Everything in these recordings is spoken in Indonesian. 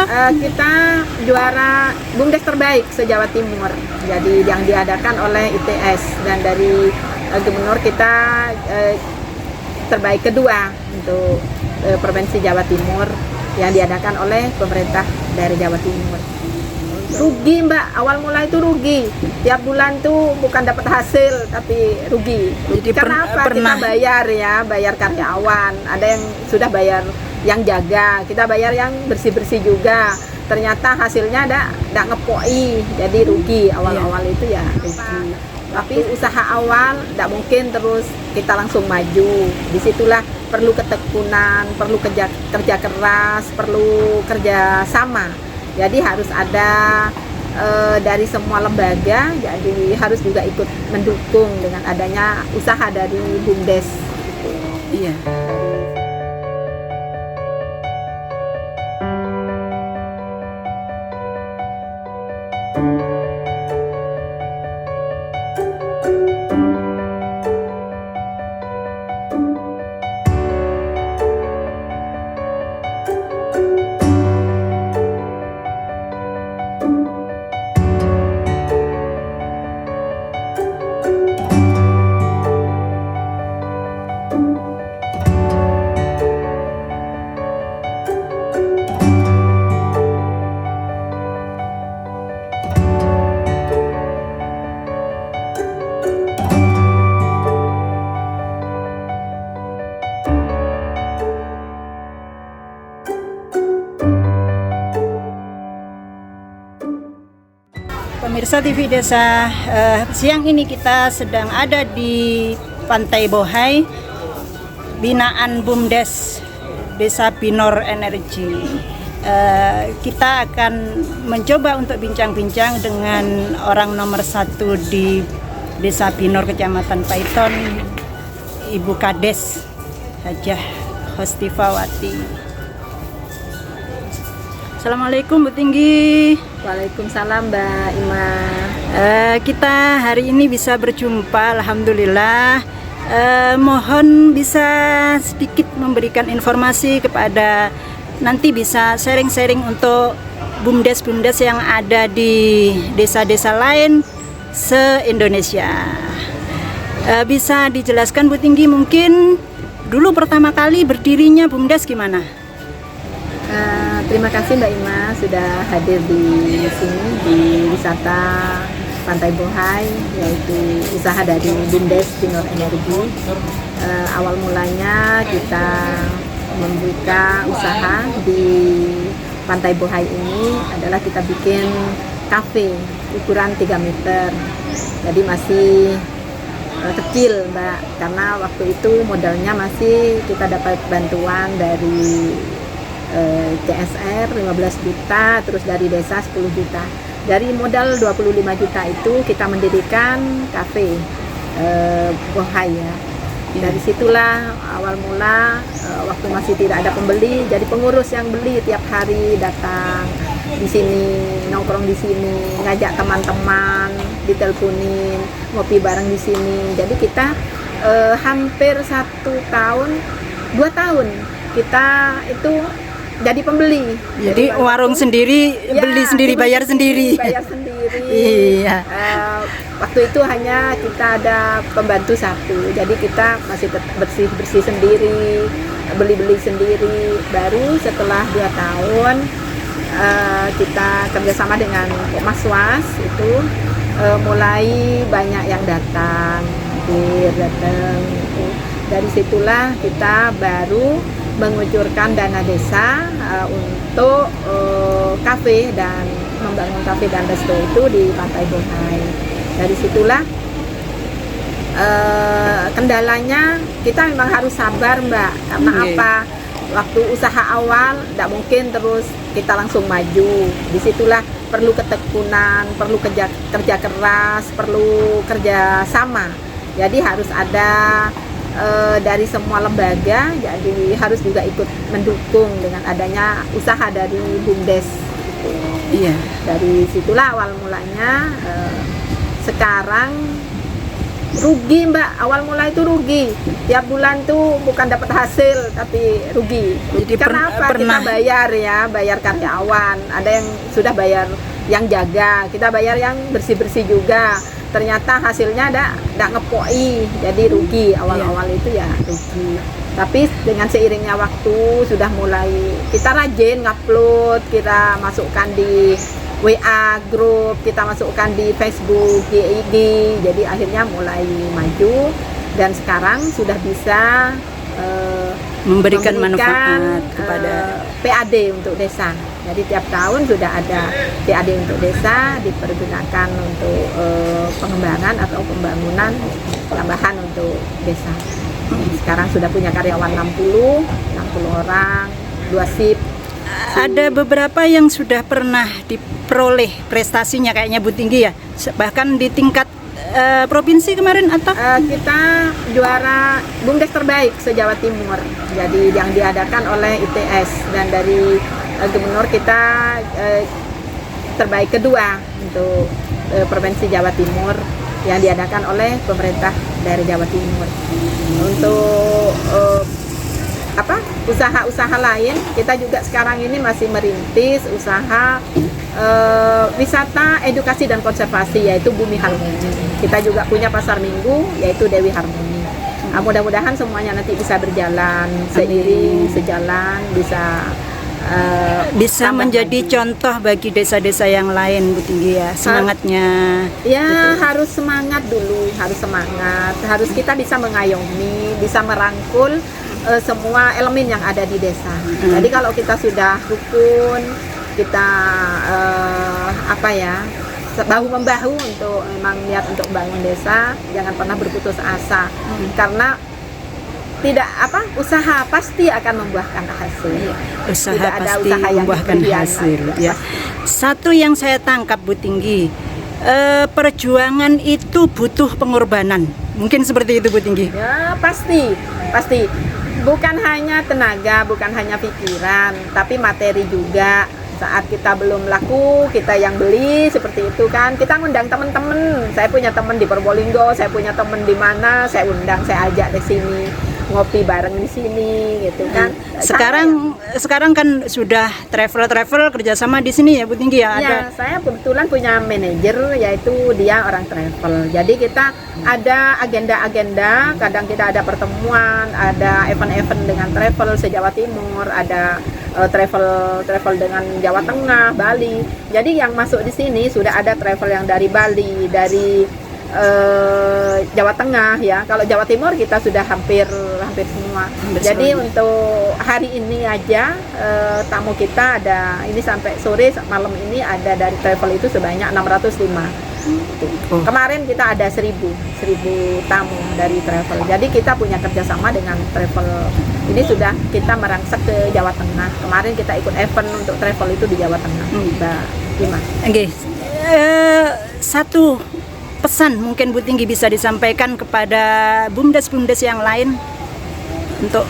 Kita juara BUMDes terbaik se-Jawa Timur. Jadi yang diadakan oleh ITS, dan dari Gubernur kita terbaik kedua untuk Provinsi Jawa Timur yang diadakan oleh pemerintah daerah Jawa Timur. Rugi Mbak, awal mulai itu rugi. Tiap bulan tuh bukan dapat hasil tapi rugi. Jadi Karena apa? Kita bayar karyawan. Ada yang sudah bayar yang jaga, kita bayar yang bersih-bersih juga. Ternyata hasilnya enggak ngepoi, jadi rugi awal-awal itu ya rugi. Tapi usaha awal enggak mungkin terus kita langsung maju. Disitulah perlu ketekunan, perlu kerja keras, perlu kerja sama. Jadi harus ada dari semua lembaga, jadi harus juga ikut mendukung dengan adanya usaha dari BUMDes. Iya. Pemirsa TV Desa, siang ini kita sedang ada di Pantai Bohai, binaan BUMDes Desa Binor Energi. Kita akan mencoba untuk bincang-bincang dengan orang nomor 1 di Desa Binor, Kecamatan Paiton, Ibu Kades Hajah Hostifawati. Assalamualaikum Bu Tinggi. Waalaikumsalam Mbak Ima. Kita hari ini bisa berjumpa, alhamdulillah. Mohon bisa sedikit memberikan informasi kepada, nanti bisa sharing-sharing untuk BUMDes yang ada di desa-desa lain se-Indonesia. Bisa dijelaskan Bu Tinggi, mungkin dulu pertama kali berdirinya BUMDes gimana? Terima kasih Mbak Ima sudah hadir di sini di wisata Pantai Bohai, yaitu usaha dari BUMDes Binor Energi. Awal mulanya kita membuka usaha di Pantai Bohai ini adalah kita bikin kafe ukuran 3 meter. Jadi masih kecil Mbak, karena waktu itu modalnya masih kita dapat bantuan dari CSR 15 juta, terus dari desa 10 juta. Dari modal 25 juta itu kita mendirikan kafe Bohai ya. Dari situlah awal mula, waktu masih tidak ada pembeli, jadi pengurus yang beli tiap hari datang di sini, nongkrong di sini, ngajak teman-teman, diteleponin, ngopi bareng di sini. Jadi kita hampir 1 tahun, 2 tahun kita itu jadi pembeli. Jadi warung sendiri, ya, beli sendiri, bayar sendiri. Bayar sendiri. Iya. Waktu itu hanya kita ada pembantu 1, jadi kita masih bersih sendiri, beli sendiri. Baru setelah 2 tahun kita kerjasama dengan Mas Was itu mulai banyak yang datang. Dari situlah kita baru mengucurkan dana desa untuk kafe dan membangun kafe dan resto itu di Pantai Bohai. Dari situlah kendalanya kita memang harus sabar Mbak, karena apa? Waktu usaha awal tidak mungkin terus kita langsung maju. Disitulah perlu ketekunan, perlu kerja keras, perlu kerja sama. Jadi harus ada dari semua lembaga, jadi harus juga ikut mendukung dengan adanya usaha dari BUMDes. Iya. Dari situlah awal mulanya. Sekarang rugi Mbak, awal mulai itu rugi. Tiap bulan tuh bukan dapat hasil tapi rugi. Jadi Karena apa? Kita bayar karyawan. Ada yang sudah bayar yang jaga, kita bayar yang bersih-bersih juga. Ternyata hasilnya tidak ngepoi, jadi rugi. Awal-awal itu ya rugi. Tapi dengan seiringnya waktu sudah mulai kita rajin ngupload, kita masukkan di WA grup, kita masukkan di Facebook, di IG, jadi akhirnya mulai maju dan sekarang sudah bisa memberikan manfaat kepada PAD untuk desa. Jadi tiap tahun sudah ada PAD untuk desa dipergunakan untuk pengembangan atau pembangunan tambahan untuk desa. Sekarang sudah punya karyawan 60 orang, 2 shift. Ada beberapa yang sudah pernah diperoleh prestasinya kayaknya Bu Tinggi ya, bahkan di tingkat provinsi kemarin atau? Kita juara BUMDes terbaik se-Jawa Timur, jadi yang diadakan oleh ITS, dan dari gubernur kita terbaik kedua untuk provinsi Jawa Timur yang diadakan oleh pemerintah dari Jawa Timur. Untuk usaha-usaha lain, kita juga sekarang ini masih merintis usaha wisata edukasi dan konservasi, yaitu Bumi Harmoni. Kita juga punya pasar minggu, yaitu Dewi Harmoni. Mudah-mudahan semuanya nanti bisa berjalan seiring, sejalan, bisa menjadi contoh bagi desa-desa yang lain Bu Tinggi ya, semangatnya. Ya gitu. Harus semangat dulu, harus semangat, harus kita bisa mengayomi, bisa merangkul semua elemen yang ada di desa. Jadi kalau kita sudah rukun, kita bahu-membahu untuk memang niat untuk bangun desa, jangan pernah berputus asa. Karena usaha pasti akan membuahkan hasil. Usaha tidak pasti ada usaha yang membuahkan hasil ya. Satu yang saya tangkap Bu Tinggi, perjuangan itu butuh pengorbanan. Mungkin seperti itu Bu Tinggi. Ya, pasti. Bukan hanya tenaga, bukan hanya pikiran, tapi materi juga. Saat kita belum laku, kita yang beli seperti itu kan. Kita ngundang teman-teman. Saya punya teman di Probolinggo, saya punya teman di mana, saya undang, saya ajak ke sini, ngopi bareng di sini gitu kan. Sekarang kan sudah travel kerjasama di sini ya Bu Tinggi ya. Ya, saya kebetulan punya manajer, yaitu dia orang travel. Jadi kita ada agenda-agenda, kadang kita ada pertemuan, ada event-event dengan travel se-Jawa Timur, ada travel dengan Jawa Tengah, Bali. Jadi yang masuk di sini sudah ada travel yang dari Bali, dari Jawa Tengah ya. Kalau Jawa Timur kita sudah hampir semua. Jadi untuk hari ini aja tamu kita ada, ini sampai sore malam ini ada dari travel itu sebanyak 605. Kemarin kita ada 1000 tamu dari travel. Jadi kita punya kerjasama dengan travel. Ini sudah kita merangsek ke Jawa Tengah. Kemarin kita ikut event untuk travel itu di Jawa Tengah. Mbak Bima. Oke. Satu pesan mungkin Bu Tinggi bisa disampaikan kepada bumdes yang lain untuk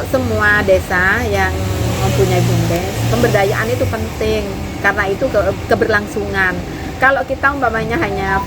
semua desa yang mempunyai bumdes, pemberdayaan itu penting karena itu keberlangsungan. Kalau kita umpamanya hanya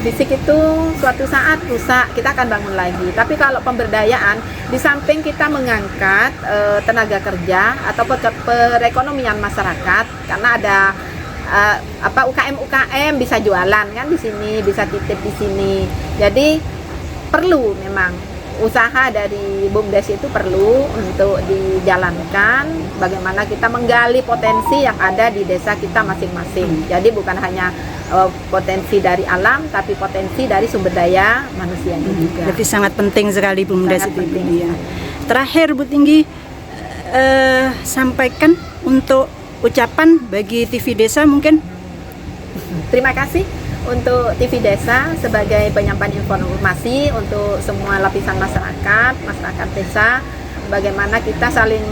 fisik itu suatu saat rusak, kita akan bangun lagi. Tapi kalau pemberdayaan, di samping kita mengangkat tenaga kerja atau perekonomian masyarakat, karena ada UKM bisa jualan kan di sini, bisa titip di sini. Jadi perlu memang usaha dari BUMDes itu perlu untuk dijalankan, bagaimana kita menggali potensi yang ada di desa kita masing-masing. Jadi bukan hanya potensi dari alam, tapi potensi dari sumber daya manusia juga. Jadi sangat penting sekali BUMDes itu ya. Terakhir Bu Tinggi, sampaikan untuk ucapan bagi TV Desa mungkin. Terima kasih untuk TV Desa sebagai penyampaian informasi untuk semua lapisan masyarakat desa, bagaimana kita saling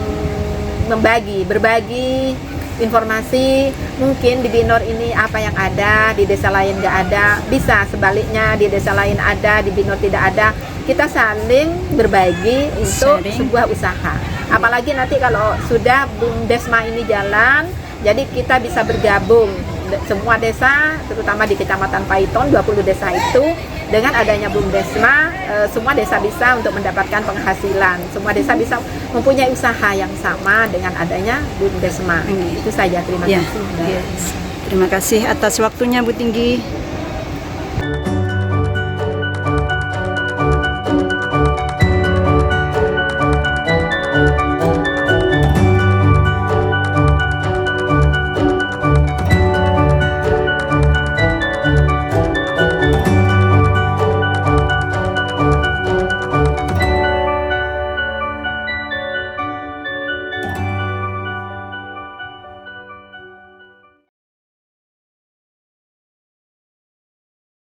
berbagi informasi. Mungkin di Binor ini apa yang ada, di desa lain nggak ada, bisa sebaliknya di desa lain ada, di Binor tidak ada. Kita saling berbagi untuk sebuah usaha. Apalagi nanti kalau sudah BUMDesma ini jalan, jadi kita bisa bergabung semua desa, terutama di Kecamatan Paiton, 20 desa itu, dengan adanya BUMDesma, semua desa bisa untuk mendapatkan penghasilan. Semua desa bisa mempunyai usaha yang sama dengan adanya BUMDesma. Itu saja, terima Ya, kasih. terima kasih atas waktunya Bu Tinggi.